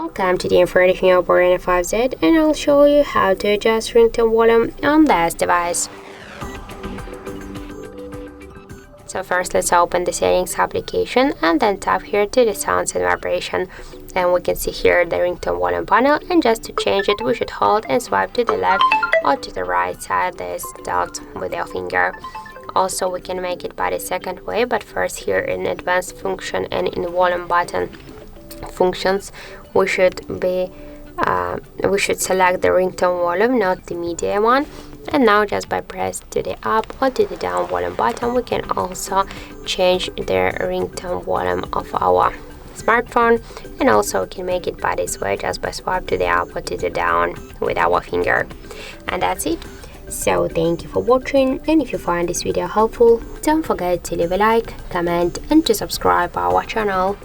Welcome to the information of OPPO Reno 5Z, and I'll show you how to adjust ringtone volume on this device. So first, let's open the settings application and then tap here to the sounds and vibration. And we can see here the ringtone volume panel, and just to change it we should hold and swipe to the left or to the right side this dot with your finger. Also we can make it by the second way, but first here in advanced function and in volume button functions we should select the ringtone volume, not the media one. And now just by press to the up or to the down volume button we can also change the ringtone volume of our smartphone, and also we can make it by this way just by swipe to the up or to the down with our finger. And that's it. So thank you for watching, and if you find this video helpful, don't forget to leave a like, comment and to subscribe our channel.